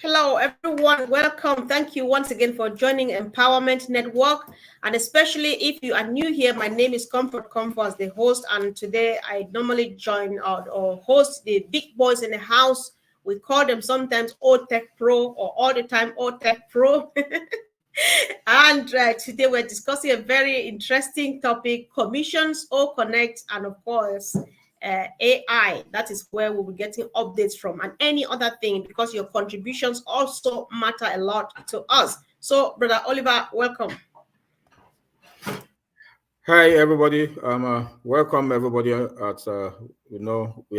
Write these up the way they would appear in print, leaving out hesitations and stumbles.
Hello, everyone. Welcome. Thank you once again for joining Empowerment Network. And especially if you are new here, my name is Comfort Comforts, the host. And today I normally join or host the big boys in the house. We call them sometimes Old Tech Pro or all the time Old Tech Pro. And today we're discussing a very interesting topic, commissions, OConnect, and of course, AI. That is where we'll be getting updates from and any other thing because your contributions also matter a lot to us. So, Brother Oliver, welcome. Hi everybody. Welcome everybody. We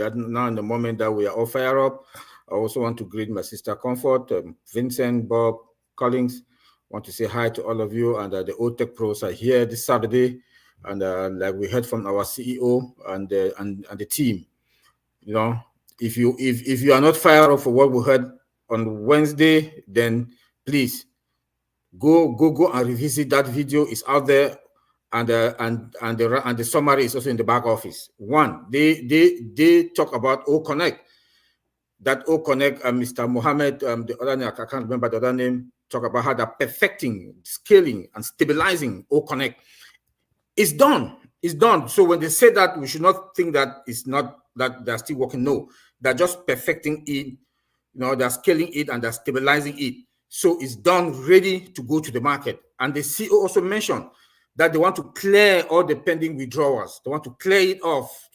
are now in the moment that we are all fire up. I also want to greet my sister Comfort, Vincent, Bob, Collins. Want to say hi to all of you, and the Old Tech Pros are here this Saturday, and like we heard from our CEO and the team. You know, if you are not fired up for what we heard on Wednesday, then please go and revisit that video. It's out there, and the summary is also in the back office. One, they talk about OConnect. That OConnect, Mr. Mohammed, the other name, I can't remember the other name, talk about how they're perfecting, scaling, and stabilizing OConnect. It's done. It's done. So when they say that, we should not think that it's not, that they're still working. No, they're just perfecting it. They're scaling it and they're stabilizing it. So it's done, ready to go to the market. And the CEO also mentioned that they want to clear all the pending withdrawals. They want to clear it off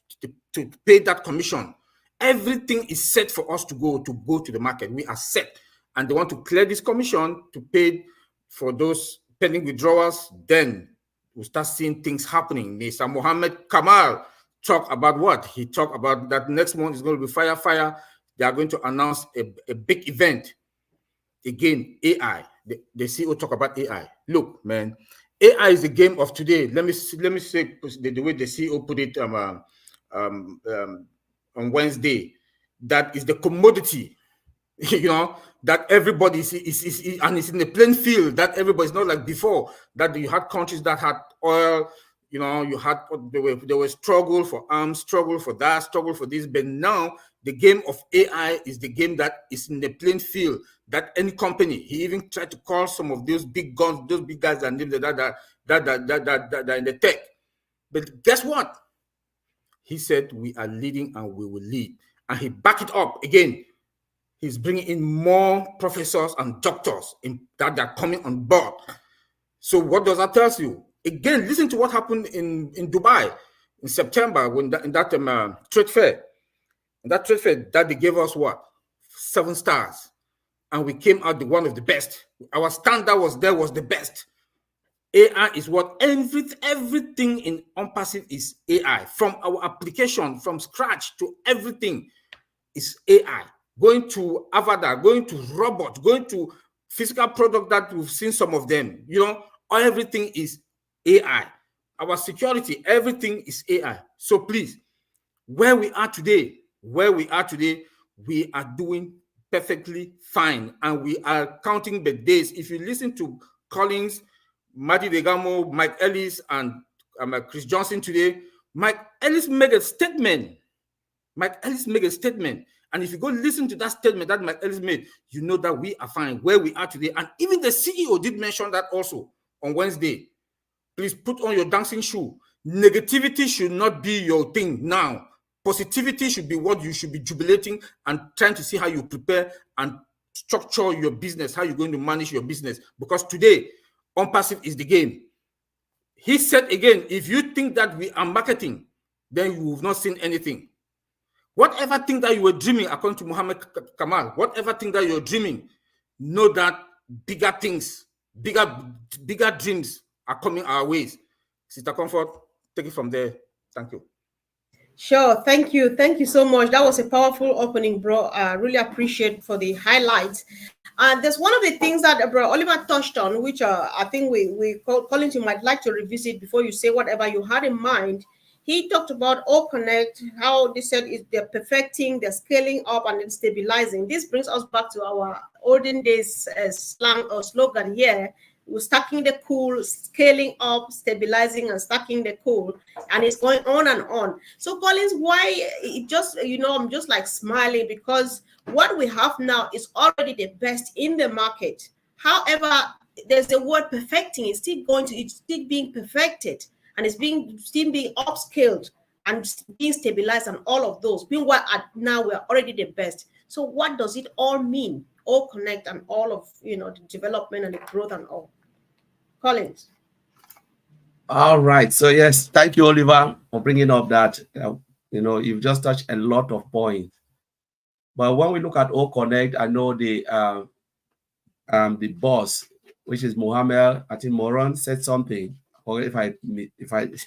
to pay that commission. Everything is set for us to go to the market. We are set. And they want to clear this commission to pay for those pending withdrawals. Then we'll start seeing things happening. Mr. Mohammed Kamal talked about what? He talked about that next month is going to be fire. They are going to announce a big event. Again, AI. The CEO talk about AI. Look, man, AI is the game of today. Let me say the way the CEO put it on Wednesday. That is the commodity, that everybody is and it's in the plain field. That everybody's not like before. That you had countries that had oil. There was struggle for arms, struggle for that, struggle for this. But now the game of AI is the game that is in the plain field. That any company, he even tried to call some of those big guns, those big guys that in the tech. But guess what? He said we are leading and we will lead, and he backed it up again. He's bringing in more professors and doctors that are coming on board. So what does that tell you? Again, listen to what happened in Dubai in September when in that trade fair. In that trade fair, that they gave us what? 7 stars. And we came out one of the best. Our standard was the best. AI is what everything in ONPASSIVE is AI. From our application, from scratch to everything is AI. Going to avatar, going to robot, going to physical product that we've seen some of them. Everything is AI. Our security, everything is AI. So please, where we are today, we are doing perfectly fine, and we are counting the days. If you listen to Collins, Matty Degamo, Mike Ellis, and Chris Johnson today, Mike Ellis made a statement. And if you go listen to that statement that Mike Ellis made, you know that we are fine where we are today. And even the CEO did mention that also on Wednesday. Please put on your dancing shoe. Negativity should not be your thing now. Positivity should be what you should be jubilating and trying to see how you prepare and structure your business, how you're going to manage your business. Because today, ONPASSIVE is the game. He said again, if you think that we are marketing, then you have not seen anything. Whatever thing that you were dreaming, according to Mohammed Kamal, whatever thing that you're dreaming, know that bigger things, bigger dreams are coming our ways. Sister Comfort, take it from there. Thank you. Sure. Thank you. Thank you so much. That was a powerful opening, bro. I really appreciate for the highlights. And there's one of the things that bro Oliver touched on, which I think Collins, you might like to revisit before you say whatever you had in mind. He talked about OConnect, how they said they're perfecting, they're scaling up and then stabilizing. This brings us back to our olden days slang or slogan here. We're stacking the cool, scaling up, stabilizing, and stacking the cool, and it's going on and on. So, Collins, why it just I'm just like smiling because What we have now is already the best in the market. However, there's a word perfecting. It's still being perfected, and it's still being upscaled and being stabilized, and all of those. Meanwhile, now we're already the best. So what does it all mean? OConnect and all of the development and the growth and all. Collins. All right. So yes, thank you, Oliver, for bringing up that. You've just touched a lot of points. But when we look at OConnect, I know the boss, which is Mohammed, I think Moran, said something. Or if I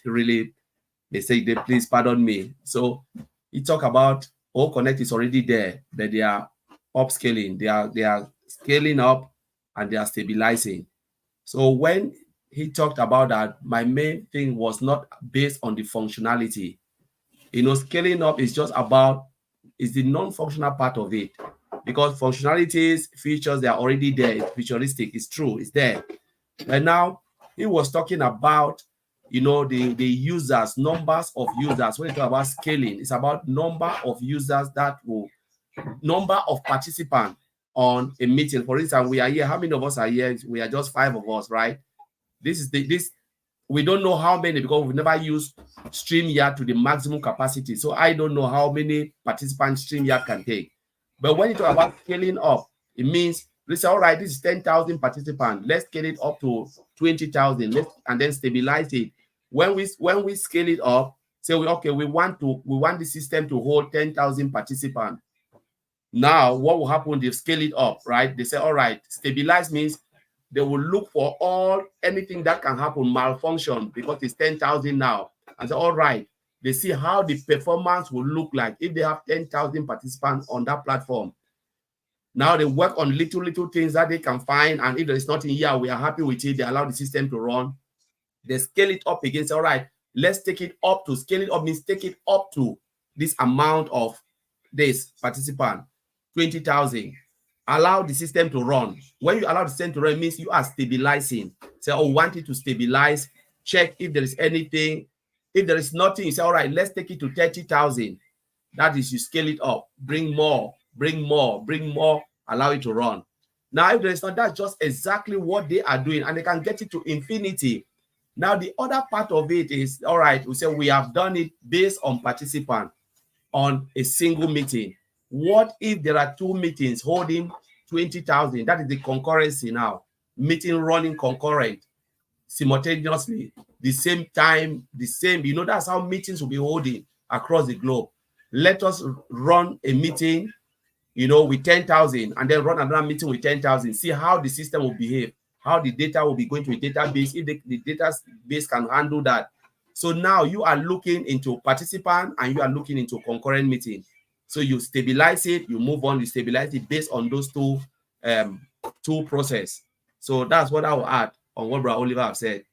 really mistake, please pardon me. So he talked about OConnect is already there, but they are upscaling. They are scaling up and they are stabilizing. So when he talked about that, my main thing was not based on the functionality. Scaling up is just about the non-functional part of it, because functionalities, features, they are already there. It's futuristic. It's true. It's there. And now he was talking about, the users, numbers of users. When you talk about scaling, it's about number of users number of participants on a meeting. For instance, we are here. How many of us are here? We are just 5 of us, right? We don't know how many, because we've never used StreamYard to the maximum capacity. So I don't know how many participants StreamYard can take. But when you talk about scaling up, it means, let's say, all right, this is 10,000 participants. Let's scale it up to 20,000, and then stabilize it. When we scale it up, say, we want the system to hold 10,000 participants. Now, what will happen? They scale it up, right? They say, all right, stabilize means they will look for anything that can happen, malfunction, because it's 10,000 now. And say, all right, they see how the performance will look like if they have 10,000 participants on that platform. Now they work on little things that they can find, and if there is nothing here, we are happy with it. They allow the system to run. They scale it up again. Say, all right, let's take it up to scale it up means take it up to this amount of this participant, 20,000. Allow the system to run. When you allow the system to run, it means you are stabilizing. Say, want it to stabilize. Check if there is anything. If there is nothing, you say, all right, let's take it to 30,000. That is, you scale it up. Bring more, allow it to run. Now, if there is not, that's just exactly what they are doing, and they can get it to infinity. Now, the other part of it is, all right, we say we have done it based on participant on a single meeting. What if there are 2 meetings holding 20,000? That is the concurrency now. Meeting running concurrent, simultaneously, the same time, that's how meetings will be holding across the globe. Let us run a meeting, with 10,000, and then run another meeting with 10,000. See how the system will behave, how the data will be going to a database, if the database can handle that. So now you are looking into participant and you are looking into concurrent meeting. So you stabilize it, you move on, you stabilize it based on those two process. So that's what I will add on what Brother Oliver have said.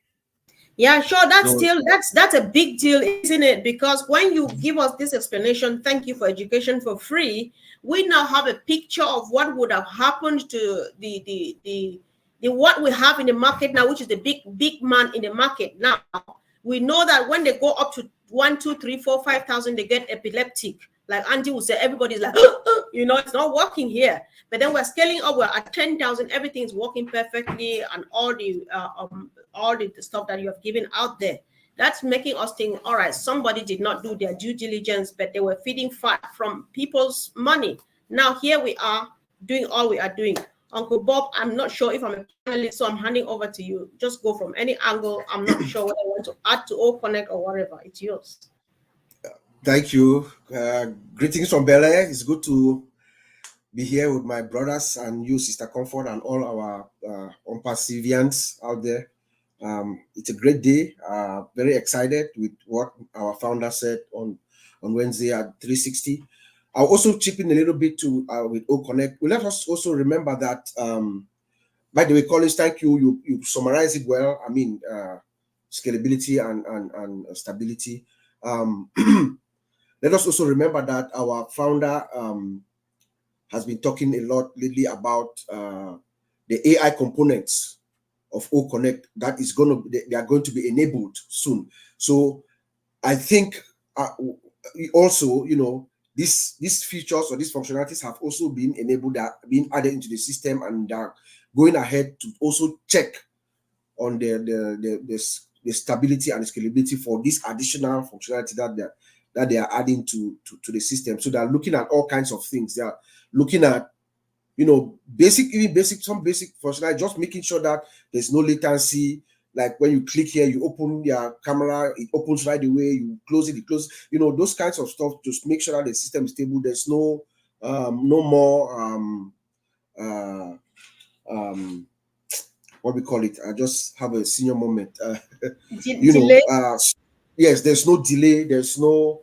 Yeah, sure. That's a big deal, isn't it? Because when you give us this explanation, thank you for education for free, we now have a picture of what would have happened to the what we have in the market now, which is the big man in the market now. We know that when they go up to 1, 2, 3, 4, 5,000, they get epileptic. Like Andy would say, everybody's like, it's not working here. But then we're scaling up. We're at 10,000. Everything's working perfectly, and all the stuff that you have given out there. That's making us think, all right, somebody did not do their due diligence, but they were feeding fat from people's money. Now here we are doing all we are doing. Uncle Bob, I'm not sure if I'm a panelist, so I'm handing over to you. Just go from any angle. I'm not sure what I want to add to OConnect or whatever. It's yours. Thank you. Greetings from Bel Air. It's good to be here with my brothers and you, Sister Comfort, and all our ONPASSIVians out there. It's a great day. Very excited with what our founder said on Wednesday at 360. I'll also chip in a little bit to with OConnect. Well, let us also remember that, by the way, Collins, thank you. You summarize it well. I mean, scalability and stability. Let us also remember that our founder has been talking a lot lately about the AI components of OConnect that is they are going to be enabled soon. So I think also, these features or these functionalities have also been enabled, that being added into the system, and are going ahead to also check on the stability and scalability for this additional functionality that they are adding to the system. So they're looking at all kinds of things. They are looking at, you know, some basic functionality, just making sure that there's no latency. Like when you click here, you open your camera, it opens right away. You close it, you know, those kinds of stuff. Just make sure that the system is stable. There's no more what we call it. I just have a senior moment. You delay? know, yes, there's no delay. There's no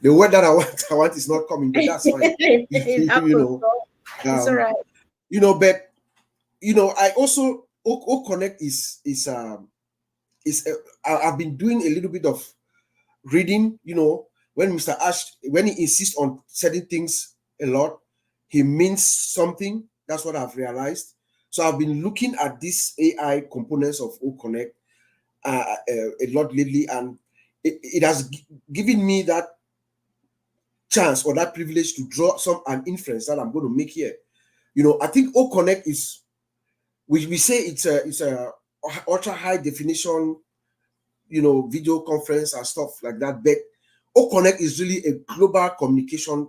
the word that I want is not coming, but that's fine. You know, it's all right. You know, but you know, I also OConnect is I've been doing a little bit of reading. You know, when Mr. Ash, when he insists on certain things a lot, he means something. That's what I've realized. So I've been looking at these AI components of OConnect a lot lately, and it has given me that chance or that privilege to draw an inference that I'm going to make here. You know, I think OConnect is, we say it's a ultra high definition, you know, video conference and stuff like that, but OConnect is really a global communication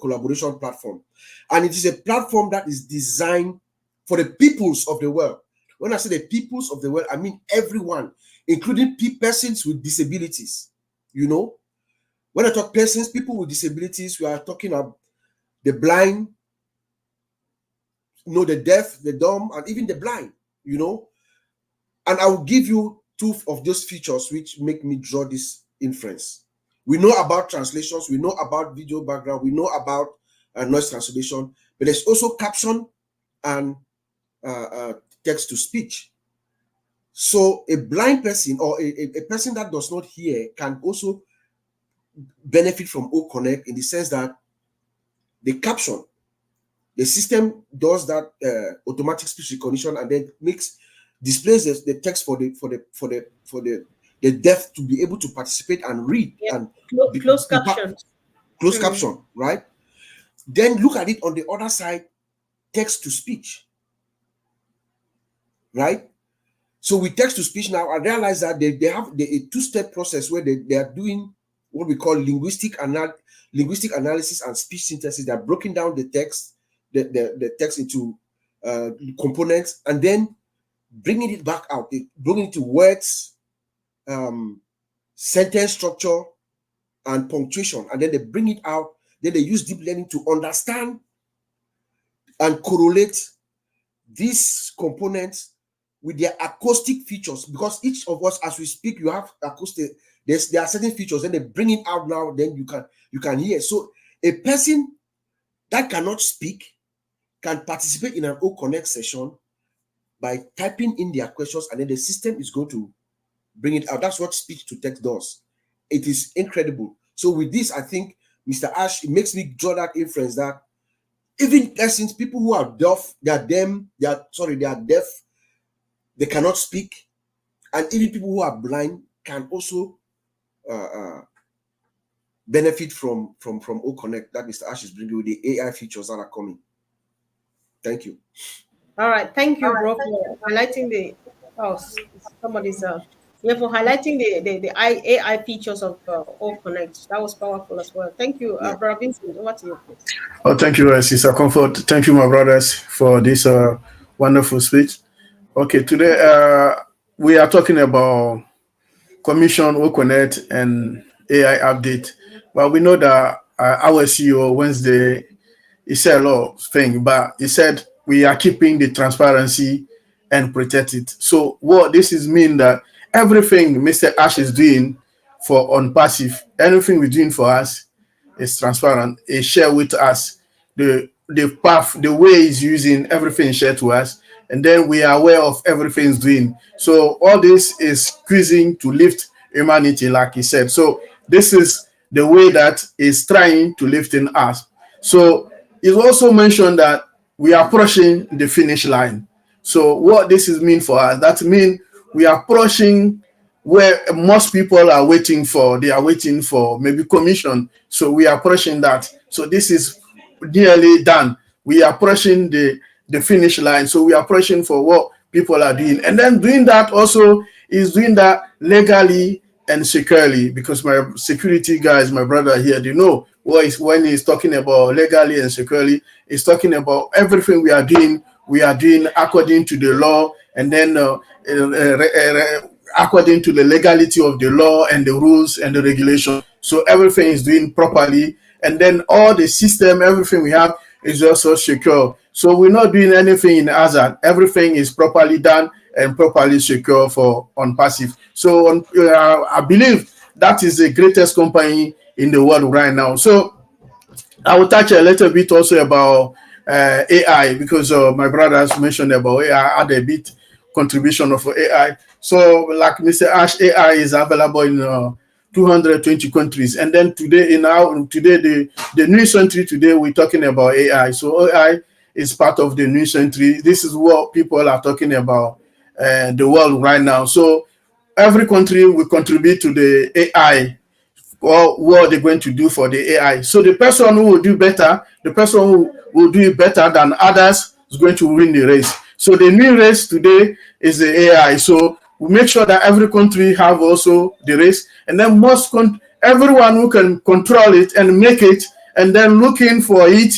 collaboration platform, and it is a platform that is designed for the peoples of the world. When I say the peoples of the world, I mean everyone, including persons with disabilities. You know, when I talk persons, people with disabilities, we are talking about the blind, you know, the deaf, the dumb, and even the blind, you know. And I will give you two of those features which make me draw this inference. We know about translations, we know about video background, we know about noise cancellation, but there's also caption and text to speech. So a blind person or a person that does not hear can also benefit from OConnect, in the sense that the caption, the system does that automatic speech recognition, and then displays the text for the deaf to be able to participate and read, and closed caption. Closed caption, right? Then look at it on the other side, text to speech, right? So with text to speech now, I realize that they have a two-step process where they are doing what we call linguistic analysis and speech synthesis. They're breaking down the text, the text into components, and then bringing it back out, bringing it to words, sentence structure, and punctuation, and then they bring it out. Then they use deep learning to understand and correlate these components with their acoustic features, because each of us, as we speak, you have acoustic. There are certain features, then they bring it out now. Then you can hear. So a person that cannot speak can participate in an OConnect session by typing in their questions, and then the system is going to bring it out. That's what speech to text does. It is incredible. So with this, I think, Mr. Ash, it makes me draw that inference that even persons, people who are deaf, they are deaf, they cannot speak, and even people who are blind can also benefit from OConnect that Mr. Ash is bringing with the AI features that are coming. Thank you. All right, thank you, bro, for highlighting the for highlighting the AI features of OConnect. That was powerful as well. Thank you, Brother Vincent. Over to you, please. Oh, thank you, Sister Comfort. Thank you, my brothers, for this wonderful speech. Okay, today we are talking about Commission, OConnect, and AI update. Well, we know that our CEO Wednesday, he said a lot of things, but he said we are keeping the transparency and protect it. So what this is mean that everything Mr. Ash is doing for ONPASSIVE, anything we're doing for us is transparent. He share with us the path, the way he's using, everything shared to us, and then we are aware of everything he's doing. So all this is squeezing to lift humanity, like he said. So this is the way that is trying to lift in us. So he also mentioned that we are approaching the finish line. So what this is mean for us, that means we are approaching where most people are waiting for. They are waiting for maybe commission. So we are pushing that. So this is nearly done. We are pushing the finish line. So we are pushing for what people are doing. And then doing that also is doing that legally and securely, because my security guys, my brother here, they know what is when he's talking about legally and securely, he's talking about everything we are doing according to the law, and then according to the legality of the law and the rules and the regulation. So everything is doing properly, and then all the system, everything we have is also secure. So we're not doing anything in hazard. Everything is properly done and properly secure for ONPASSIVE. So I believe that is the greatest company in the world right now. So I will touch a little bit also about AI, because my brother has mentioned about AI, add a bit contribution of AI. So like Mr. Ash, AI is available in 220 countries. And then today, the new century today, we're talking about AI. So AI is part of the new century. This is what people are talking about the world right now. So every country will contribute to the AI, or what they're going to do for the AI. So the person who will do better, the person who will do it better than others is going to win the race. So the new race today is the AI. So we make sure that every country have also the race, and then everyone who can control it and make it, and then looking for it,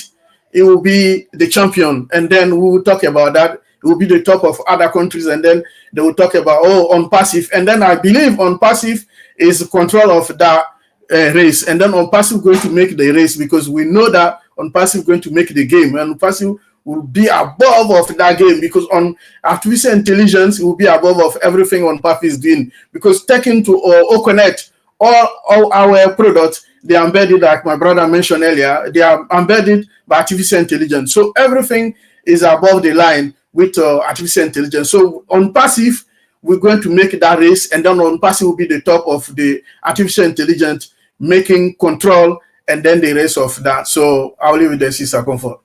it will be the champion. And then we will talk about that. It will be the top of other countries, and then they will talk about ONPASSIVE. And then I believe ONPASSIVE is control of that race, and then ONPASSIVE going to make the race, because we know that ONPASSIVE going to make the game, and ONPASSIVE will be above of that game, because on artificial intelligence, it will be above of everything ONPASSIVE is doing, because taking to OConnect, all our products, they are embedded, like my brother mentioned earlier, they are embedded by artificial intelligence. So everything is above the line with artificial intelligence. So ONPASSIVE, we're going to make that race, and then ONPASSIVE will be the top of the artificial intelligence, making control, and then the rest of that. So I'll leave it there, Sister Comfort.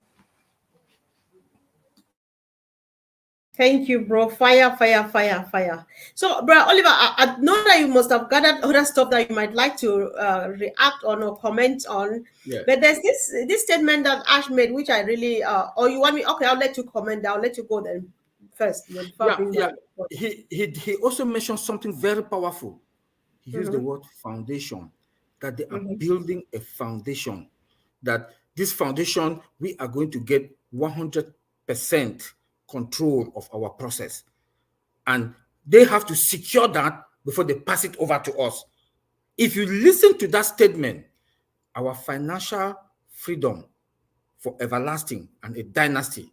Thank you, bro. Fire, fire, fire, fire. So, bro, Oliver, I know that you must have gathered other stuff that you might like to react on or comment on. Yeah. But there's this statement that Ash made, which I really, or you want me? Okay, I'll let you comment. I'll let you go then first. He also mentioned something very powerful. He used the word foundation, that they are building a foundation, that this foundation, we are going to get 100% control of our process. And they have to secure that before they pass it over to us. If you listen to that statement, our financial freedom for everlasting and a dynasty,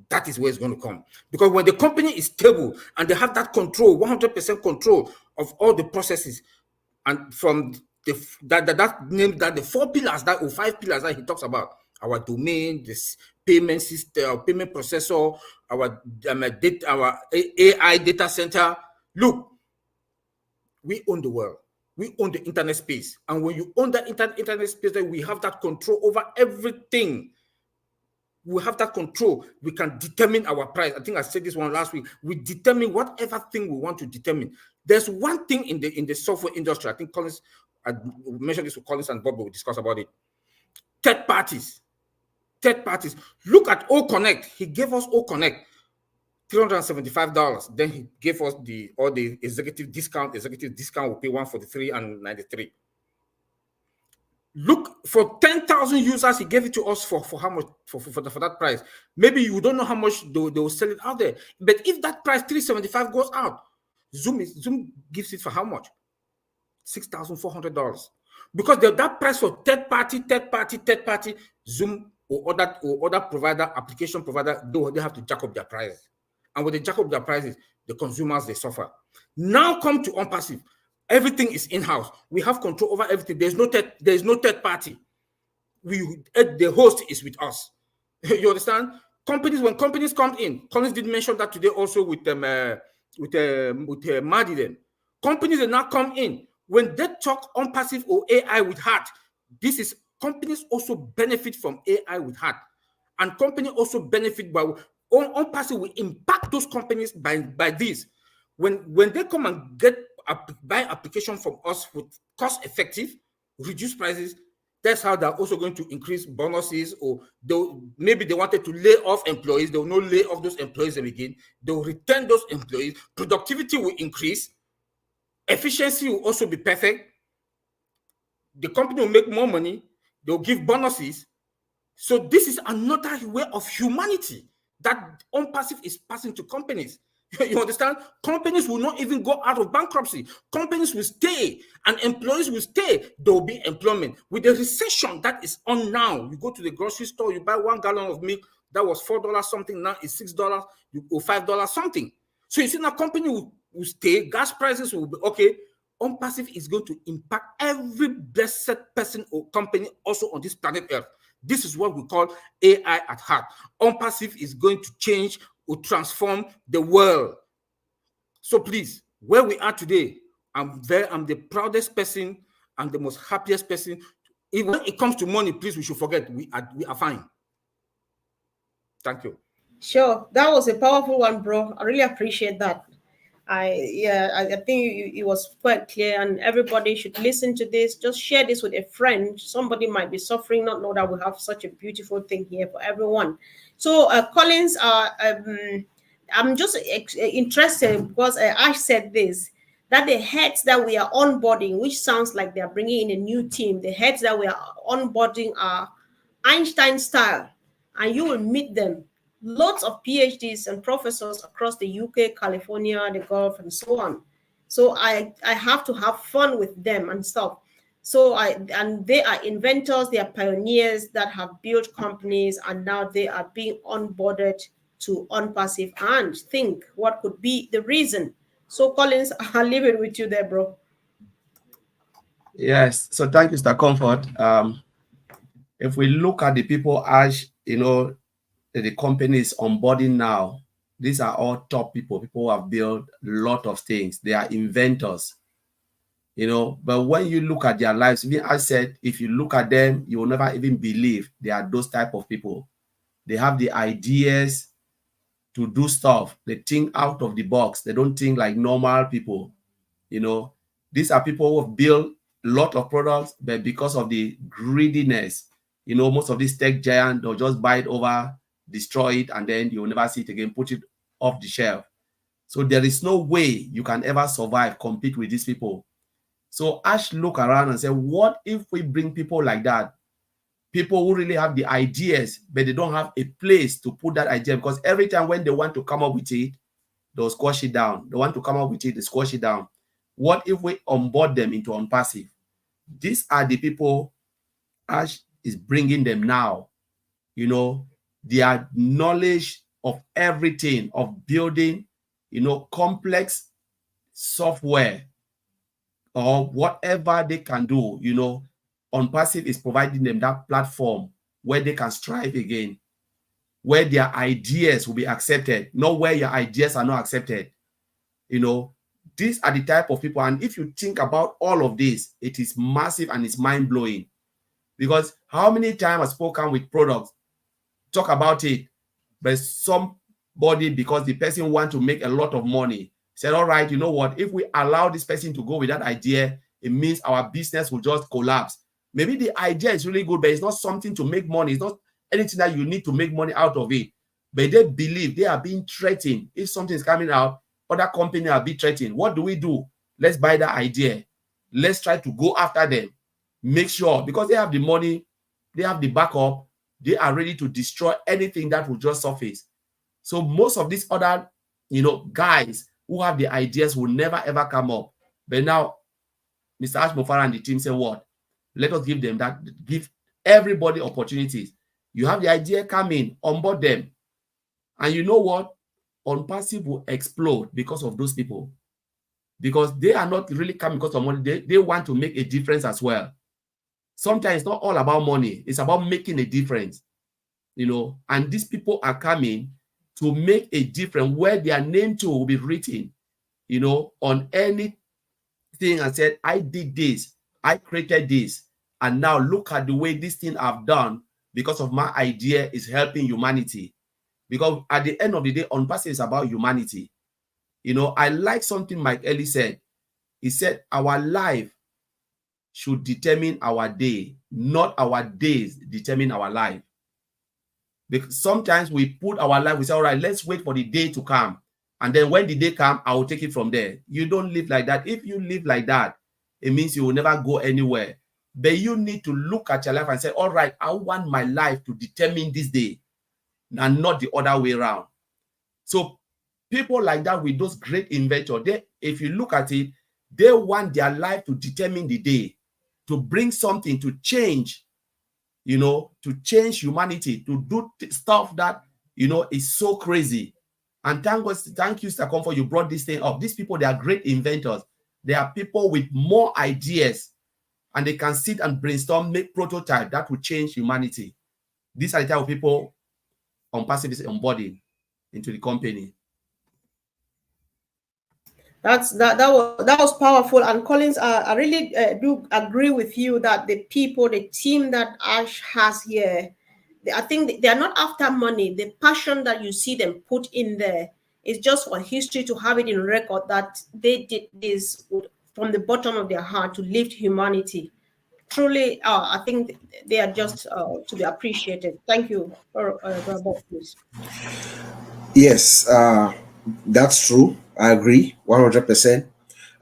that is where it's going to come. Because when the company is stable and they have that control, 100% control of all the processes, and from the 4 pillars or 5 pillars that he talks about, our domain, this payment system, our payment processor, our AI data center. Look, we own the world. We own the internet space. And when you own that internet space, then we have that control over everything. We have that control. We can determine our price. I think I said this one last week. We determine whatever thing we want to determine. There's one thing in the software industry. I think Collins, I mentioned this with Collins and Bob, we'll discuss about it. Third parties. Look at OConnect. He gave us OConnect $375. Then he gave us all the executive discount. Executive discount will pay $143 and $93. Look, for 10,000 users, he gave it to us for how much for that price. Maybe you don't know how much they will sell it out there. But if that price $375 goes out, Zoom gives it for how much? $6,400. Because that price for third party, Zoom or other provider, application provider, they have to jack up their prices. And when they jack up their prices, the consumers, they suffer. Now come to ONPASSIVE. Everything is in-house. We have control over everything. There's no third party. The host is with us. You understand? When companies come in, Collins did mention that today also with Madi then. Companies that now come in, when they talk ONPASSIVE or AI with heart, companies also benefit from AI with heart. And companies also benefit by ONPASSIVE will impact those companies by this. When they come and get buy application from us with cost effective, reduce prices. That's how they're also going to increase bonuses, or maybe they wanted to lay off employees. They will not lay off those employees again. They will return those employees. Productivity will increase. Efficiency will also be perfect. The company will make more money. They'll give bonuses. So this is another way of humanity that ONPASSIVE is passing to companies. You understand? Companies will not even go out of bankruptcy. Companies will stay, and employees will stay. There will be employment. With the recession that is on now, you go to the grocery store, you buy 1 gallon of milk that was $4 something, now it's $6, or $5 something. So you see, now company will stay, gas prices will be okay. ONPASSIVE is going to impact every blessed person or company also on this planet Earth. This is what we call AI at heart. ONPASSIVE is going to change or transform the world. So please, where we are today, I'm the proudest person and the most happiest person. Even when it comes to money, please, we should forget we are fine. Thank you. Sure, that was a powerful one, bro. I really appreciate that. I think it was quite clear, and everybody should listen to this. Just share this with a friend. Somebody might be suffering, not know that we have such a beautiful thing here for everyone. So Collins, I'm just interested because Ash said this, that the heads that we are onboarding, which sounds like they're bringing in a new team, the heads that we are onboarding are Einstein style, and you will meet them. Lots of PhDs and professors across the UK, California, the Gulf, and so on. So I have to have fun with them and stuff. So they are inventors, they are pioneers that have built companies, and now they are being onboarded to ONPASSIVE and think what could be the reason. So Collins, I'll leave it with you there, bro. Yes. So thank you, Mr. Comfort. If we look at the people, Ash, the company is onboarding now, these are all top people who have built a lot of things. They are inventors, but when you look at their lives, even I said, if you look at them, you will never even believe they are those type of people. They have the ideas to do stuff. They think out of the box. They don't think like normal people. These are people who have built a lot of products, but because of the greediness, most of these tech giants, they'll just buy it over, destroy it, and then you'll never see it again, put it off the shelf. So there is no way you can ever survive, compete with these people. So Ash look around and say, what if we bring people like that? People who really have the ideas, but they don't have a place to put that idea, because every time when they want to come up with it, they'll squash it down. They want to come up with it, they squash it down. What if we onboard them into ONPASSIVE? These are the people Ash is bringing them now. Their knowledge of everything, of building, complex software or whatever they can do, ONPASSIVE is providing them that platform where they can strive again, where their ideas will be accepted, not where your ideas are not accepted. These are the type of people. And if you think about all of this, it is massive and it's mind-blowing. Because how many times I've spoken with products, talk about it, but somebody, because the person wants to make a lot of money, said, all right, you know what, if we allow this person to go with that idea, it means our business will just collapse. Maybe the idea is really good, but it's not something to make money. It's not anything that you need to make money out of it. But they believe they are being threatened. If something is coming out, other companies are being threatened. What do? Let's buy that idea. Let's try to go after them. Make sure, because they have the money, they have the backup, they are ready to destroy anything that will just surface. So most of these other, guys who have the ideas will never ever come up. But now, Mr. Ash Mofara and the team say, what? Let us give them that, give everybody opportunities. You have the idea, come in, onboard them. And you know what? ONPASSIVE will explode because of those people. Because they are not really coming because of money. They want to make a difference as well. Sometimes it's not all about money. It's about making a difference. And these people are coming to make a difference where their name too will be written, on anything, and said, I did this, I created this, and now look at the way this thing I've done because of my idea is helping humanity. Because at the end of the day, ONPASSIVE is about humanity. I like something Mike Ellie said. He said our life should determine our day, not our days determine our life. Because sometimes we put our life, we say, all right, let's wait for the day to come. And then when the day comes, I will take it from there. You don't live like that. If you live like that, it means you will never go anywhere. But you need to look at your life and say, all right, I want my life to determine this day and not the other way around. So people like that with those great inventors, if you look at it, they want their life to determine the day, to bring something to change, to change humanity, to do stuff that, is so crazy. And thank you, Mr. Comfort, you brought this thing up. These people, they are great inventors. They are people with more ideas, and they can sit and brainstorm, make prototype that will change humanity. These are the type of people ONPASSIVE is embodying into the company. That was powerful. And Collins, I really do agree with you that the team that Ash has here, I think they are not after money. The passion that you see them put in there is just for history to have it in record that they did this from the bottom of their heart to lift humanity. Truly, I think they are just to be appreciated. Thank you, please. Yes, that's true. I agree 100%.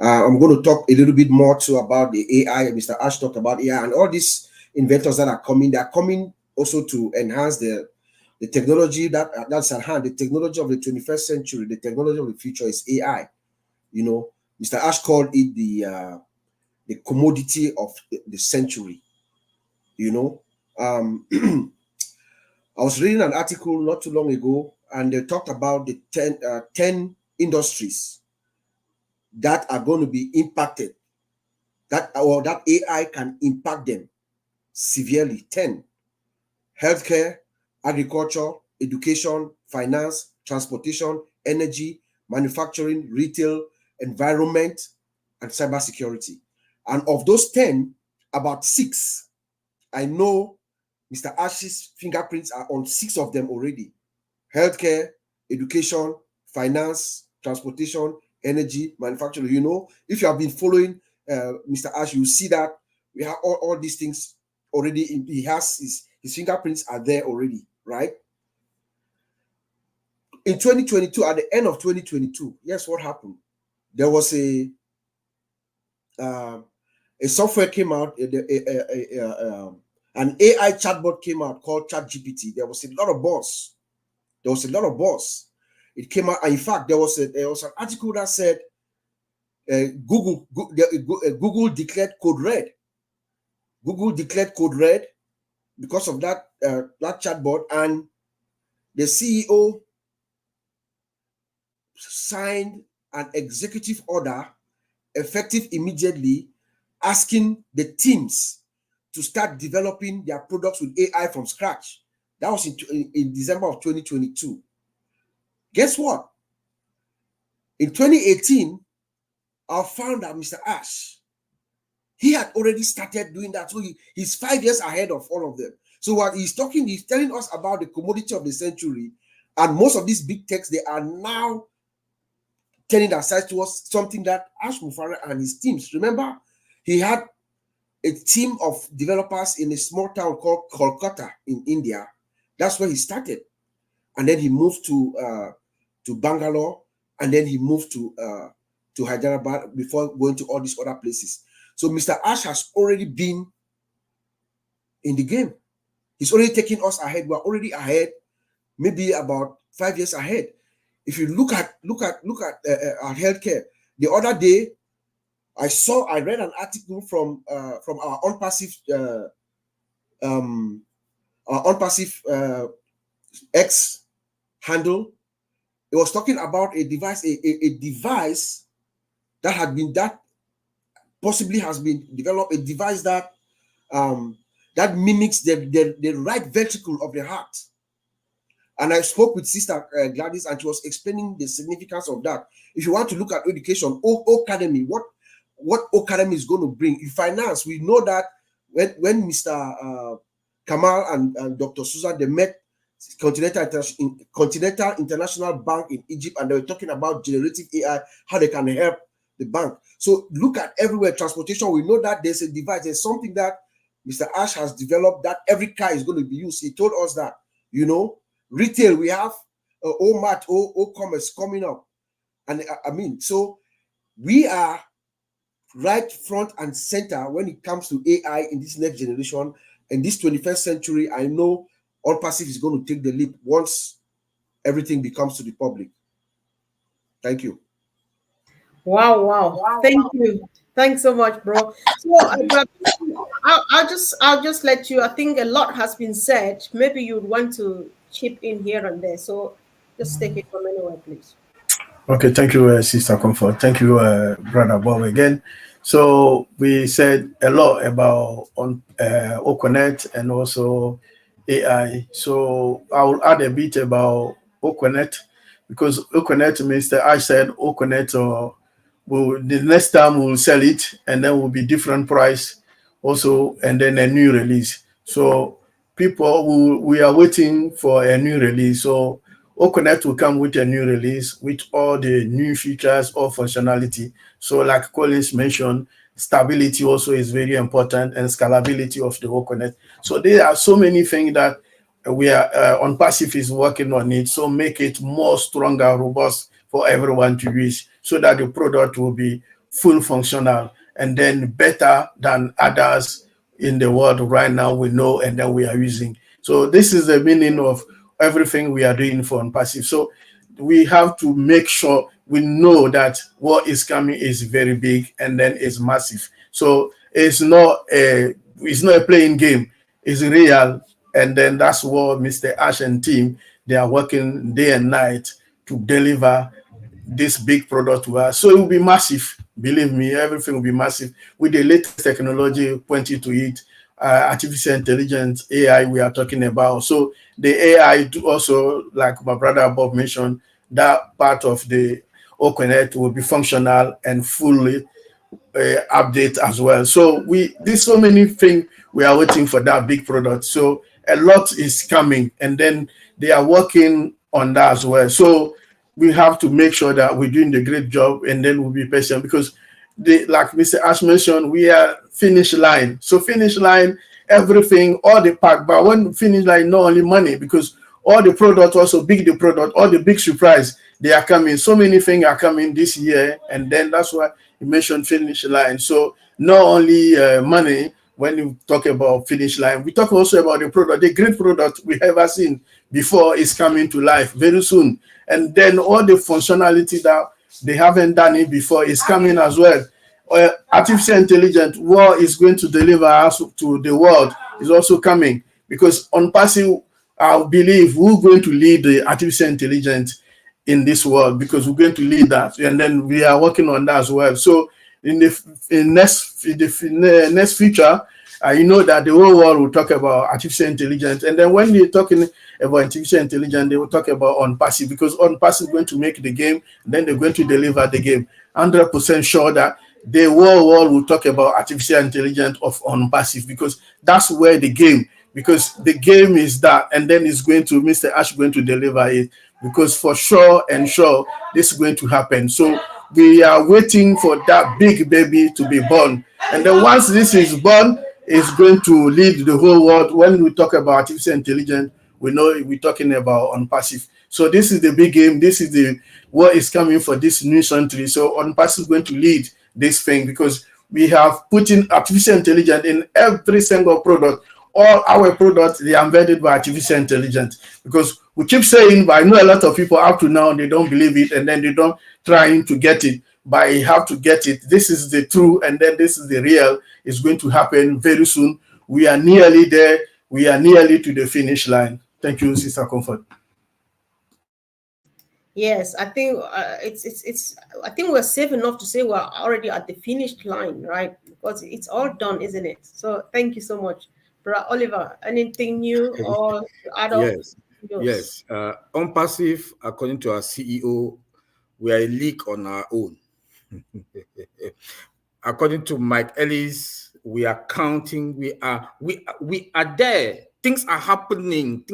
I'm going to talk a little bit more too about the AI. Mr. Ash talked about AI and all these inventors that are coming. They are coming also to enhance the technology that's at hand. The technology of the 21st century, the technology of the future is AI. Mr. Ash called it the commodity of the century. I was reading an article not too long ago, and they talked about the 10 industries that are going to be impacted, that AI can impact them severely. 10: healthcare, agriculture, education, finance, transportation, energy, manufacturing, retail, environment, and cybersecurity. And of those 10, about 6, I know Mr. Ash's fingerprints are on 6 of them already. Healthcare, education, finance, transportation, energy, manufacturing. If you have been following Mr. Ash, you see that we have all these things already. He has his fingerprints are there already, right? In 2022, at the end of 2022, yes, what happened? There was a software came out, an AI chatbot came out called ChatGPT. There was a lot of buzz. It came out, and in fact, there was an article that said Google declared code red. Google declared code red because of that chatbot, and the CEO signed an executive order effective immediately, asking the teams to start developing their products with AI from scratch. That was in December of 2022. Guess what? In 2018, our founder, Mr. Ash, he had already started doing that. So he's 5 years ahead of all of them. So what he's telling us about the commodity of the century, and most of these big techs, they are now turning their sights towards something that Ash Mufareh and his teams. Remember, he had a team of developers in a small town called Kolkata in India. That's where he started. And then he moved to Bangalore, and then he moved to Hyderabad before going to all these other places. So Mr. Ash has already been in the game. He's already taken us ahead. We're already ahead, maybe about 5 years ahead. If you look at our healthcare, the other day I read an article from our ONPASSIVE X handle. It was talking about a device, a device that possibly has been developed, a device that that mimics the right ventricle of the heart. And I spoke with Sister Gladys, and she was explaining the significance of that. If you want to look at education, OConnect, what OConnect is going to bring in finance, we know that when Mr. Kamal and Dr. Susan, they met Continental International Bank in Egypt, and they were talking about generative AI, how they can help the bank. So look at everywhere, transportation, we know that there's a device, there's something that Mr. Ash has developed that every car is going to be used. He told us that, you know, retail, we have OMAT, OCommerce coming up. And I mean, so we are right front and center when it comes to AI in this next generation. In this 21st century, I know ONPASSIVE is going to take the leap once everything becomes to the public. Thank you. Wow. Thank you. Thanks so much, bro. So I'll just let you. I think a lot has been said. Maybe you'd want to chip in here and there. So just take it from anywhere, please. Okay, thank you, Sister Comfort. Thank you, Brother Bob, again. So we said a lot about OConnect and also AI. So I will add a bit about OConnect because OConnect, Mr. Ash said OConnect the next time we'll sell it and then will be different price also and then a new release. So we are waiting for a new release. So OConnect will come with a new release with all the new features or functionality. So like Collins mentioned, stability also is very important and scalability of the OConnect. So there are so many things that we are ONPASSIVE is working on it. So make it more stronger, robust for everyone to use so that the product will be full functional and then better than others in the world right now we know and that we are using. So this is the meaning of everything we are doing for ONPASSIVE. So we have to make sure we know that what is coming is very big and then it's massive. So it's not a playing game, it's real. And then that's what Mr. Ash and team, they are working day and night to deliver this big product to us. So it will be massive. Believe me, everything will be massive with the latest technology pointing to it. Artificial intelligence, AI, we are talking about. So the AI do also, like my brother Bob mentioned, that part of the OConnect will be functional and fully update as well. So there's so many things we are waiting for that big product. So a lot is coming, and then they are working on that as well. So we have to make sure that we're doing the great job, and then we'll be patient because, like Mr. Ash mentioned, we are finish line. So finish line, everything, all the pack. But when finish line, not only money, because all the product also big, the product, all the big surprise, they are coming. So many things are coming this year, and then that's why you mentioned finish line. So not only money. When you talk about finish line, we talk also about the product, the great product we ever seen before is coming to life very soon. And then all the functionality that they haven't done it before is coming as well. Artificial intelligence, what is going to deliver us to the world is also coming, because ONPASSIVE, I believe we're going to lead the artificial intelligence in this world, because we're going to lead that. And then we are working on that as well. So in the next future, you know that the whole world will talk about artificial intelligence. And then when they're talking about artificial intelligence, they will talk about ONPASSIVE, because ONPASSIVE is going to make the game, then they're going to deliver the game. 100% sure that the whole world will talk about artificial intelligence of ONPASSIVE, because that's where the game, because the game is that, and then it's going to, Mr. Ash going to deliver it, because for sure and sure, this is going to happen. So we are waiting for that big baby to be born. And then once this is born, it's going to lead the whole world. When we talk about artificial intelligence, we know we're talking about ONPASSIVE. So this is the big game. This is the what is coming for this new century. So ONPASSIVE is going to lead this thing, because we have put in artificial intelligence in every single product. All our products, they are embedded by artificial intelligence, because we keep saying, but I know a lot of people up to now, they don't believe it, and then they don't trying to get it, but you have to get it. This is the true, and then this is the real. It's going to happen very soon. We are nearly there. We are nearly to the finish line. Thank you, Sister Comfort. Yes, I think it's. I think we're safe enough to say we're already at the finish line, right? Because it's all done, isn't it? So thank you so much, Brother Oliver. Anything new or add on? Yes. ONPASSIVE, according to our CEO, we are a league on our own. According to Mike Ellis, we are counting. We are there. Things are happening.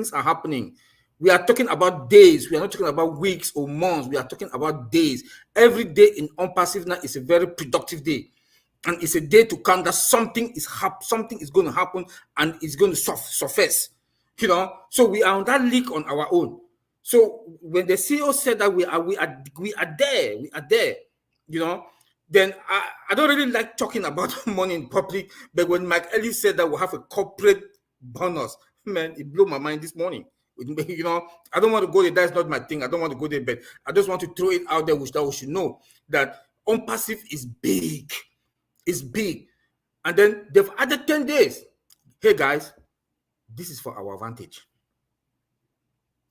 We are talking about days. We are not talking about weeks or months. We are talking about days. Every day in ONPASSIVE now is a very productive day. And it's a day to count that something is going to happen and it's going to surface. You know, so we are on that league on our own. So when the CEO said that we are there, you know, then I don't really like talking about money in public. But when Mike Ellis said that we'll have a corporate bonus, man, it blew my mind this morning. You know, I don't want to go there. That's not my thing. I don't want to go there, but I just want to throw it out there, which that we should know that ONPASSIVE is big. It's big. And then they've added 10 days. Hey guys, this is for our advantage.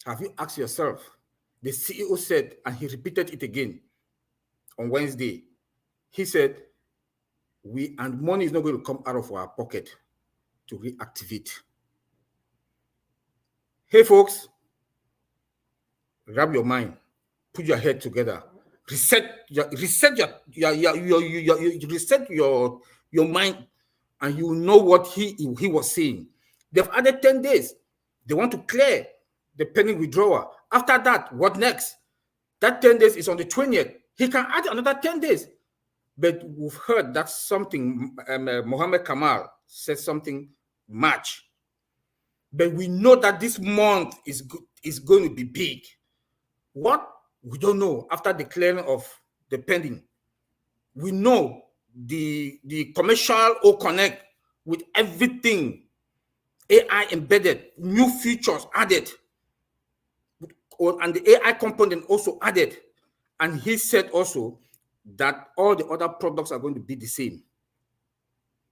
Have you asked yourself? The CEO said, and he repeated it again on Wednesday. He said, and money is not going to come out of our pocket to reactivate. Hey folks, grab your mind, put your head together, reset your mind, and you know what he was saying. They've added 10 days. They want to clear the pending withdrawal. After that, what next? That 10 days is on the 20th. He can add another 10 days. But we've heard that something, Mohammed Kamal said something March. But we know that this month is going to be big. What? We don't know after the clearing of the pending. We know the commercial OConnect with everything, AI embedded, new features added, and the AI component also added. And he said also that all the other products are going to be the same.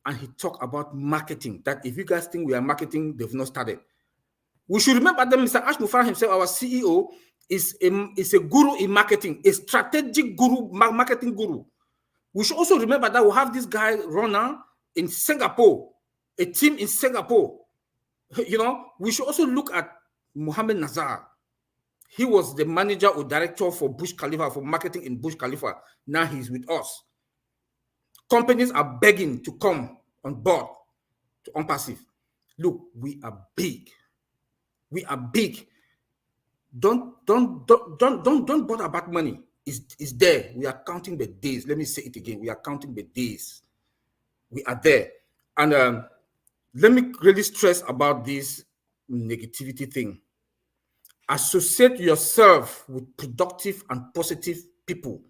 And he talked about marketing, that if you guys think we are marketing, they've not started. We should remember that Mr. Ash Mufar himself, our CEO, is a guru in marketing, a strategic guru, marketing guru. We should also remember that we have this guy, Rona, in Singapore, a team in Singapore. You know, we should also look at Mohammed Nazar. He was the manager or director for Burj Khalifa, for marketing in Burj Khalifa. Now he's with us. Companies are begging to come on board to ONPASSIVE. Look, we are big. We are big. Don't bother about money. It's there. We are counting the days. Let me say it again. We are counting the days. We are there. And let me really stress about this negativity thing. Associate yourself with productive and positive people.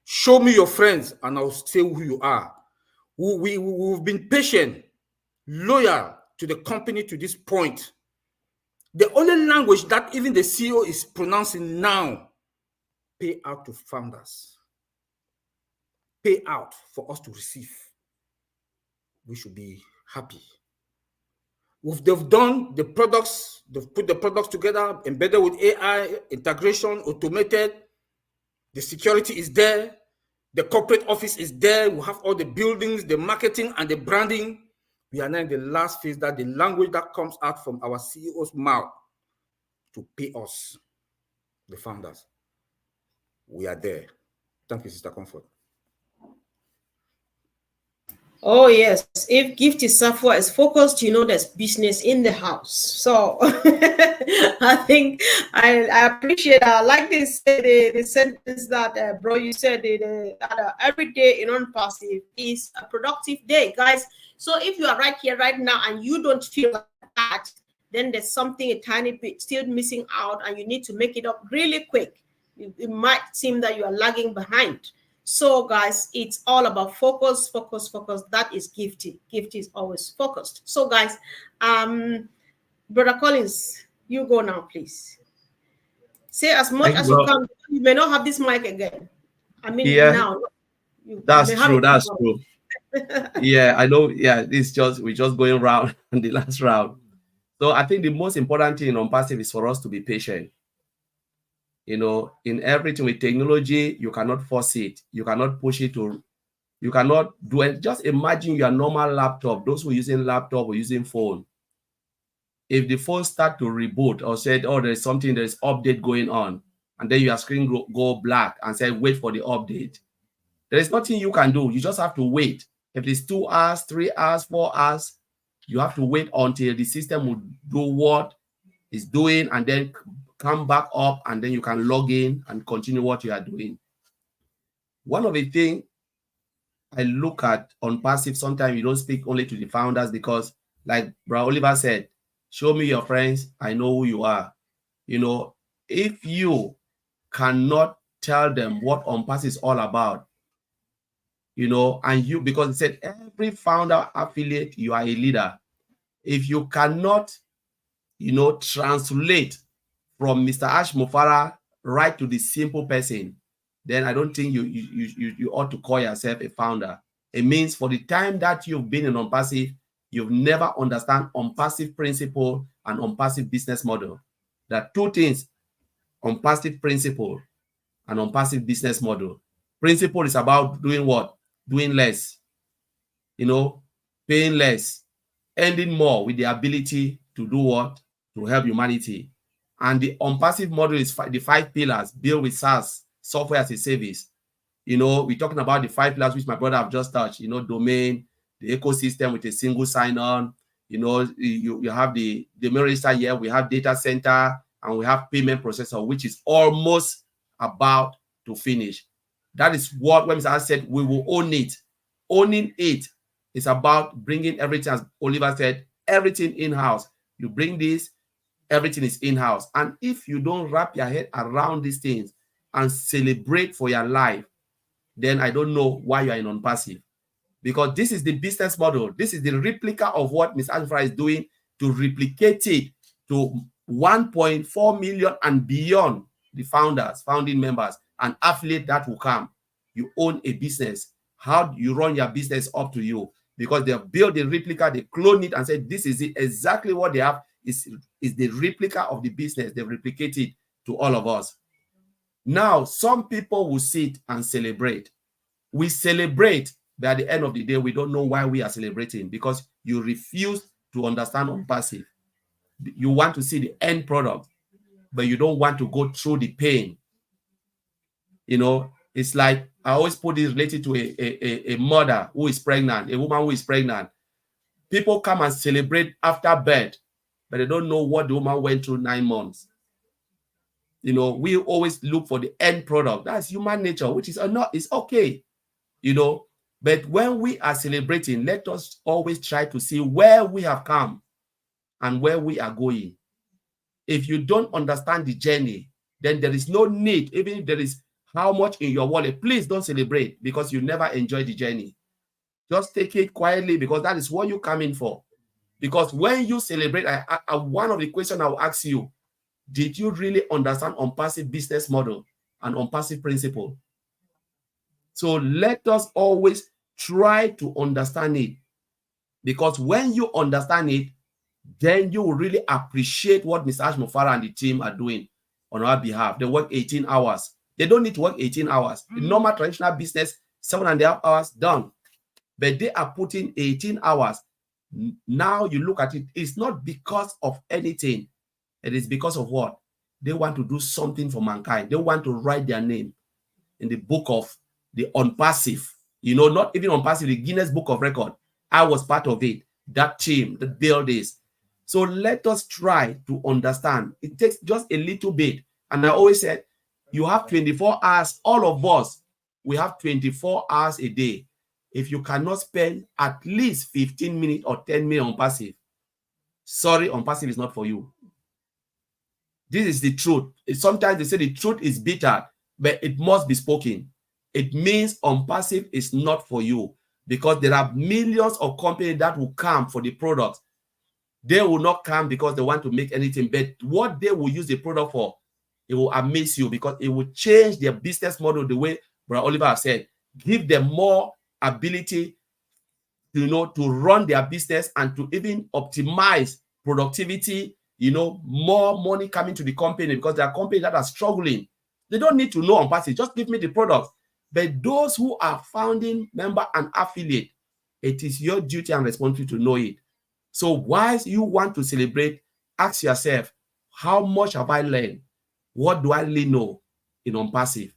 Show me your friends and I'll say who you are. We've been patient, loyal to the company to this point. The only language that even the CEO is pronouncing now, pay out to founders. Pay out for us to receive. We should be happy. They've done the products, they've put the products together, embedded with AI, integration, automated. The security is there. The corporate office is there. We have all the buildings, the marketing, and the branding. We are now in the last phase, that the language that comes out from our CEO's mouth to pay us, the founders. We are there. Thank you, Sister Comfort. Oh, yes. If Gifty Safwa is focused, you know there's business in the house. So I think I appreciate, like this, the sentence that, bro, you said that every day in ONPASSIVE is a productive day, guys. So if you are right here, right now, and you don't feel like that, then there's something a tiny bit still missing out, and you need to make it up really quick. It might seem that you are lagging behind. So guys, it's all about focus, focus, focus. That is Gifty. Gifty is always focused. So guys, Brother Collins, you go now, please. Say as much as you can. You may not have this mic again. I mean, now. That's true. That's true. Yeah, I know. Yeah, we're just going round on the last round. So I think the most important thing in ONPASSIVE is for us to be patient. You know, in everything with technology, you cannot force it. You cannot push it to, you cannot do it. Just imagine your normal laptop, those who are using laptop or using phone. If the phone start to reboot or said, oh, there's update going on, and then your screen go black and say, wait for the update. There is nothing you can do. You just have to wait. If it's 2 hours, 3 hours, 4 hours, you have to wait until the system will do what is doing, and then come back up, and then you can log in and continue what you are doing. One of the things I look at on passive, sometimes you don't speak only to the founders, because like Brother Oliver said, show me your friends, I know who you are. You know, if you cannot tell them what ONPASSIVE is all about, you know, and you, because it said every founder affiliate, you are a leader. If you cannot, you know, translate from Mr. Ash Mufara right to the simple person, then I don't think you ought to call yourself a founder. It means for the time that you've been in ONPASSIVE, you've never understand ONPASSIVE principle and ONPASSIVE business model. There are two things: ONPASSIVE principle and ONPASSIVE business model. Principle is about doing what? Doing less, you know, paying less, ending more with the ability to do what? To help humanity. And the ONPASSIVE model is the 5 pillars built with SaaS, software as a service. You know, we're talking about the 5 pillars which my brother have just touched, you know, domain, the ecosystem with a single sign-on, you know, you have the mail register here, we have data center, and we have payment processor, which is almost about to finish. That is what, when Mr. said, we will own it. Owning it is about bringing everything, as Oliver said, everything in-house. You bring this, everything is in-house. And if you don't wrap your head around these things and celebrate for your life, then I don't know why you are in ONPASSIVE. Because this is the business model. This is the replica of what Ms. Alfra is doing, to replicate it to 1.4 million and beyond, the founders, founding members, and affiliate that will come. You own a business. How do you run your business? Up to you. Because they have built a replica, they clone it and said, this is it. Exactly what they have is the replica of the business. They replicate it to all of us. Now, some people will sit and celebrate. We celebrate, but at the end of the day, we don't know why we are celebrating, because you refuse to understand ONPASSIVE. You want to see the end product, but you don't want to go through the pain. You know, it's like, I always put this related to a mother who is pregnant, a woman who is pregnant. People come and celebrate after birth, but they don't know what the woman went through 9 months. You know, we always look for the end product. That's human nature, which is not, it's okay, you know. But when we are celebrating, let us always try to see where we have come and where we are going. If you don't understand the journey, then there is no need, even if there is how much in your wallet, please don't celebrate, because you never enjoy the journey. Just take it quietly, because that is what you come in for. Because when you celebrate, one of the questions I will ask you, did you really understand ONPASSIVE business model and ONPASSIVE principle? So let us always try to understand it, because when you understand it, then you will really appreciate what Mr. Ash Mufara and the team are doing on our behalf. They work 18 hours. They don't need to work 18 hours. The normal traditional business, 7.5 hours, done. But they are putting 18 hours. Now you look at it, it's not because of anything. It is because of what? They want to do something for mankind. They want to write their name in the book of the ONPASSIVE. You know, not even ONPASSIVE, the Guinness Book of Record. I was part of it. That team that built this. So let us try to understand. It takes just a little bit. And I always said, you have 24 hours. All of us, we have 24 hours a day. If you cannot spend at least 15 minutes or 10 minutes on passive, sorry, ONPASSIVE is not for you. This is the truth. Sometimes they say the truth is bitter, but it must be spoken. It means ONPASSIVE is not for you, because there are millions of companies that will come for the product. They will not come because they want to make anything, but what they will use the product for, it will amaze you, because it will change their business model the way Brother Oliver has said. Give them more ability, you know, to run their business and to even optimize productivity, you know, more money coming to the company, because there are companies that are struggling. They don't need to know ONPASSIVE, just give me the product. But those who are founding member and affiliate, it is your duty and responsibility to know it. So whilst you want to celebrate, ask yourself, how much have I learned? What do I really know in ONPASSIVE?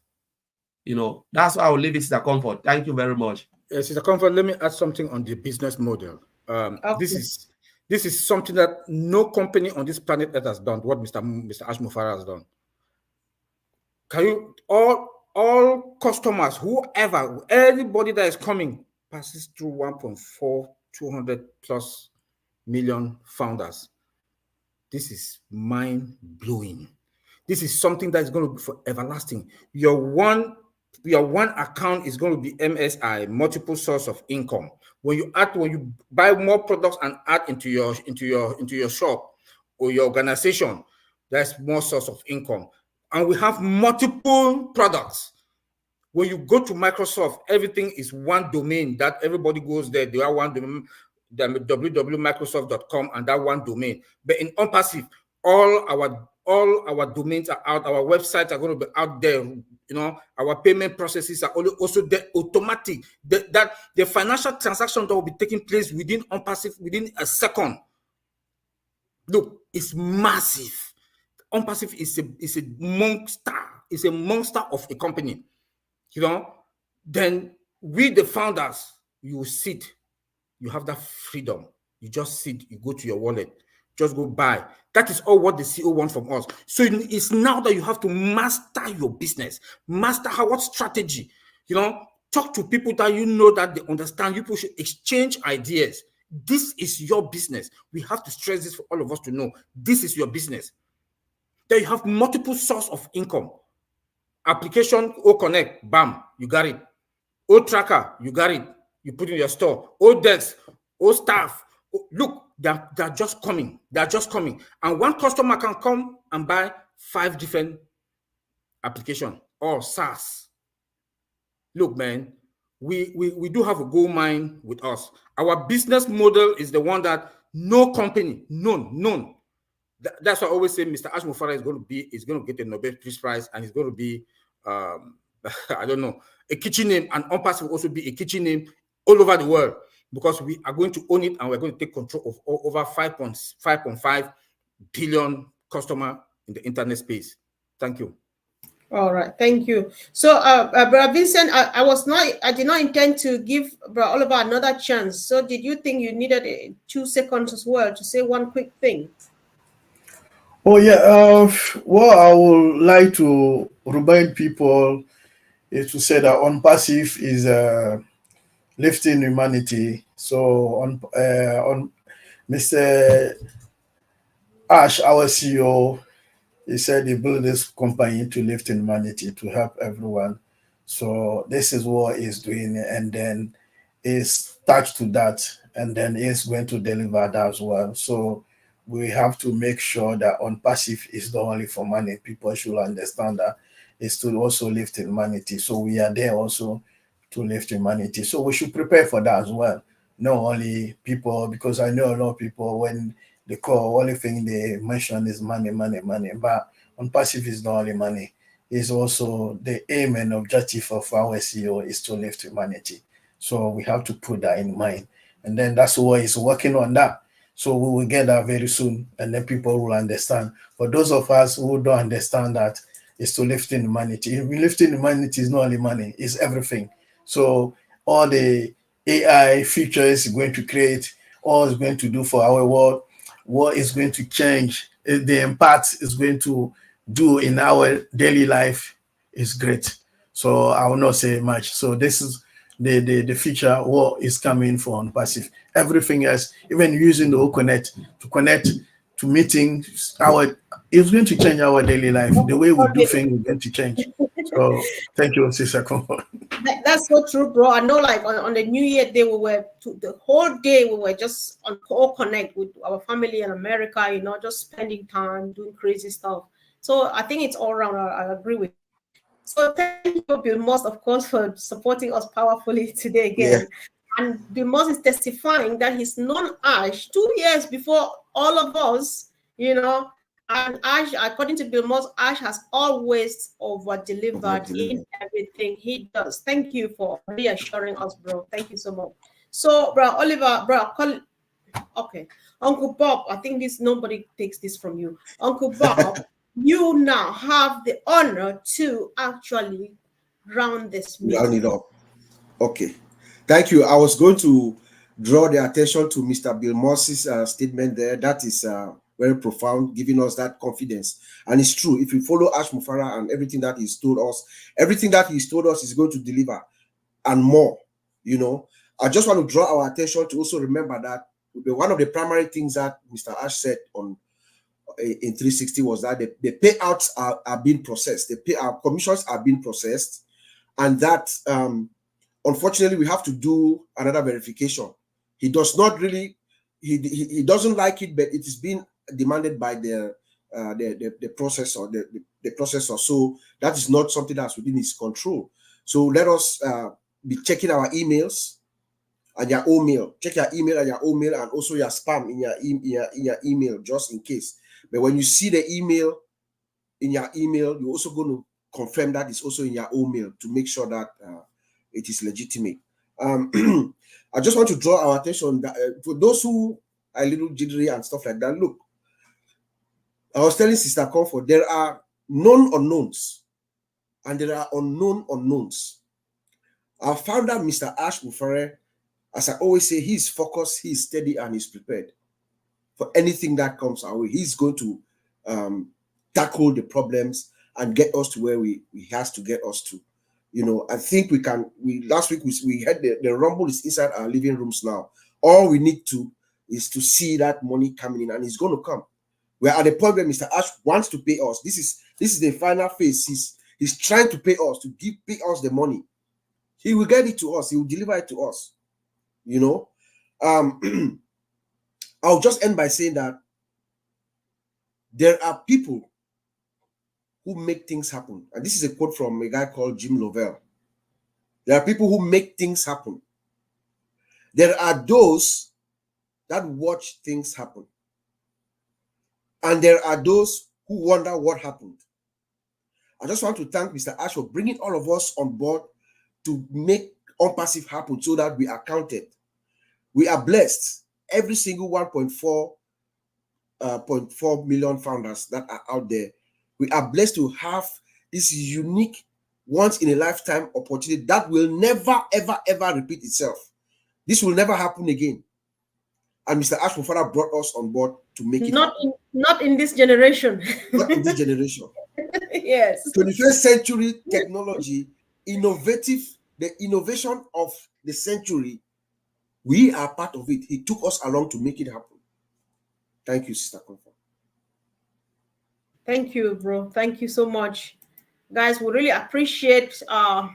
You know, that's why I will leave it, Sister Comfort. Thank you very much. Sister Comfort, let me add something on the business model. Okay. This is This is something that no company on this planet Earth has done, what Mr. Ash Mufarah has done. Can you, all customers, whoever, anybody that is coming passes through 1.4, 200 plus million founders. This is mind-blowing. This is something that is going to be for everlasting. Your one account is going to be MSI, multiple source of income. When you buy more products and add into your shop or your organization, that's more source of income. And we have multiple products. When you go to Microsoft, everything is one domain that everybody goes there. They are one domain, www.microsoft.com, and that one domain. But in ONPASSIVE, all our domains are out. Our websites are going to be out there. You know, our payment processes are also there, automatic. That the financial transaction that will be taking place within ONPASSIVE within a second. Look, it's massive. ONPASSIVE is a monster. It's a monster of a company. You know, then we, the founders, you sit, you have that freedom. You just sit, you go to your wallet, just go buy. That is all what the CEO wants from us. So it's now that you have to master your business, master what strategy, you know, talk to people that you know that they understand. You should exchange ideas. This is your business. We have to stress this for all of us to know. This is your business. Then you have multiple sources of income. Application OConnect, bam, you got it. O-Tracker, you got it. You put in your store. O-Dex, O-Staff. Look, they're just coming. They're just coming. And one customer can come and buy 5 different applications or SaaS. Look, man, we do have a gold mine with us. Our business model is the one that no company, none. That's why I always say Mr. Ash Mufarah is going to get a Nobel Peace Prize, and he's going to be I don't know, a kitchen name, and ONPASSIVE will also be a kitchen name all over the world, because we are going to own it, and we're going to take control of over 5.5 billion customers in the internet space. Thank you. All right, thank you. So, Brother Vincent, I did not intend to give Brother Oliver another chance. So, did you think you needed 2 seconds as well to say one quick thing? Oh yeah. What I would like to remind people is to say that ONPASSIVE is lifting humanity. So on Mr. Ash, our CEO, he said he built this company to lift humanity, to help everyone. So this is what he's doing, and then he's attached to that, and then he's going to deliver that as well. So we have to make sure that ONPASSIVE is not only for money. People should understand that it's to also lift humanity. So we are there also to lift humanity. So we should prepare for that as well. Not only people, because I know a lot of people, when they call, only thing they mention is money. But ONPASSIVE is not only money. It's also the aim and objective of our CEO is to lift humanity. So we have to put that in mind. And then that's why he's working on that. So we will get that very soon, and then people will understand. For those of us who don't understand that, it's to lifting humanity. Lifting humanity is not only money, it's everything. So all the AI features is going to create, all it's going to do for our world, what is going to change, the impact is going to do in our daily life is great. So I will not say much. So this is the feature, what is coming for ONPASSIVE. Everything else, even using the OConnect to connect to meetings, it's going to change our daily life. The way we do things is going to change. So thank you, Sister Comfort. That's so true, bro. I know, like on the New Year day, the whole day we were just on OConnect with our family in America, you know, just spending time doing crazy stuff. So I think it's all around. I agree with you. So thank you, Bill Moss, of course, for supporting us powerfully today again. Yeah. And Bill Moss is testifying that he's known Ash 2 years before all of us, you know. And Ash, according to Bill Moss, Ash has always over-delivered in everything he does. Thank you for reassuring us, bro. Thank you so much. So, bro, Oliver, okay. Uncle Bob, I think nobody takes this from you. Uncle Bob, you now have the honor to actually round this meeting. Round it up. Okay. Thank you. I was going to draw the attention to Mr. Bill Moss's statement there. That is very profound, giving us that confidence. And it's true. If you follow Ash Mufara and everything that he's told us, everything that he's told us is going to deliver and more. You know, I just want to draw our attention to also remember that one of the primary things that Mr. Ash said in 360 was that the payouts are being processed. The payout commissions are being processed, and that unfortunately we have to do another verification. He does not really, he doesn't like it, but it is being demanded by the processor, the processor. So that is not something that's within his control. So let us be checking our emails and your email. Check your email and your email, and also your spam in your email, just in case. But when you see the email in your email, you're also going to confirm that it's also in your email to make sure that it is legitimate. I just want to draw our attention that for those who are a little jittery and stuff like that, look, I was telling Sister Comfort, there are known unknowns and there are unknown unknowns. Our founder, Mr. Ash Mufare, as I always say, he's focused, he's steady, and he's prepared for anything that comes our way. He's going to tackle the problems and get us to where he has to get us to. You know, I think we can. Last week we had the rumble is inside our living rooms now. All we need to is to see that money coming in, and it's going to come. We're at the point where Mr. Ash wants to pay us. This is the final phase. He's trying to pay us, to pay us the money. He will get it to us. He will deliver it to us. You know, I'll just end by saying that there are people who make things happen. And this is a quote from a guy called Jim Lovell. There are people who make things happen. There are those that watch things happen. And there are those who wonder what happened. I just want to thank Mr. Ash for bringing all of us on board to make ONPASSIVE happen so that we are counted. We are blessed. Every single 1.4 million founders that are out there, we are blessed to have this unique, once in a lifetime opportunity that will never, ever, ever repeat itself. This will never happen again. And Mr. Ash Mufara brought us on board to make it happen. Not in this generation. Not in this generation. Yes. 21st century technology, the innovation of the century, we are part of it. He took us along to make it happen. Thank you, Sister Comfort. Thank you, bro. Thank you so much. Guys, we really appreciate all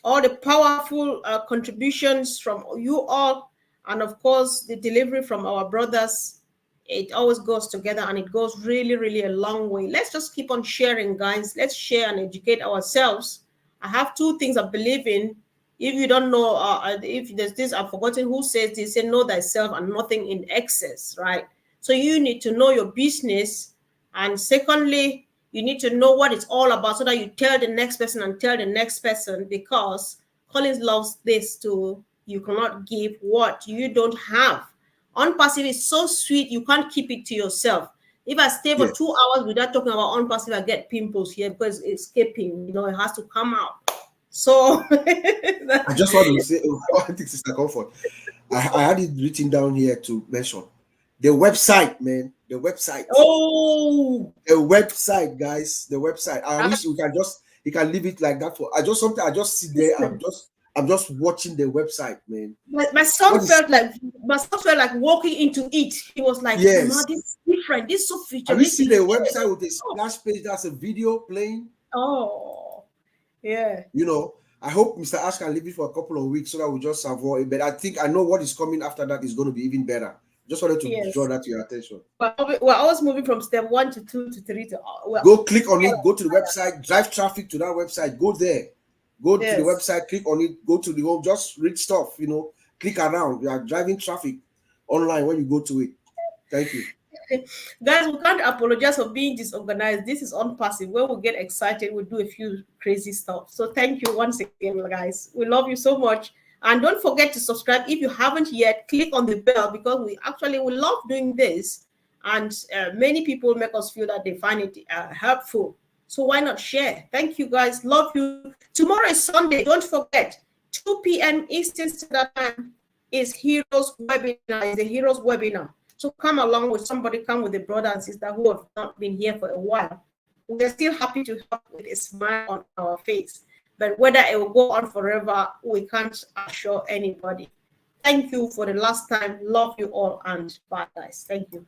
the powerful contributions from you all. And of course, the delivery from our brothers. It always goes together, and it goes really, really a long way. Let's just keep on sharing, guys. Let's share and educate ourselves. I have two things I believe in. If you don't know, if there's this, I've forgotten who says this, say know thyself and nothing in excess, right? So you need to know your business. And secondly, you need to know what it's all about so that you tell the next person and tell the next person, because Collins loves this too. You cannot give what you don't have. ONPASSIVE is so sweet, you can't keep it to yourself. If I stay for 2 hours without talking about ONPASSIVE, I get pimples here because it's escaping. You know, it has to come out. So I just want to say, I think Sister Comfort, I had it written down here to mention the website, man. The website. Oh, the website, guys. The website. I wish you can leave it like that for. I just sit there. I'm just watching the website, man. My son felt like walking into it. He was like, yes, "No, this is different. This is so futuristic." Have you seen the website with a splash page? That's a video playing. Oh, yeah. You know, I hope Mr. Ash can leave it for a couple of weeks so that we just avoid it. But I think I know what is coming after that is going to be even better. Just wanted to draw that to your attention. We're always moving from step 1 to 2 to 3 to. Go click on it. Go to the website. Drive traffic to that website. Go there. Go to the website. Click on it. Go to the home. Just read stuff. You know, click around. You are driving traffic online when you go to it. Thank you. Guys, we can't apologize for being disorganized. This is ONPASSIVE. When we get excited, we do a few crazy stuff. So thank you once again, guys. We love you so much. And don't forget to subscribe if you haven't yet. Click on the bell, because we love doing this. And many people make us feel that they find it helpful. So why not share? Thank you, guys. Love you. Tomorrow is Sunday. Don't forget, 2 p.m. Eastern Standard Time. is Heroes Webinar, is the Heroes Webinar. So come along with somebody, come with a brother and sister who have not been here for a while. We're still happy to help with a smile on our face. But whether it will go on forever, we can't assure anybody. Thank you for the last time. Love you all, and bye, guys. Thank you.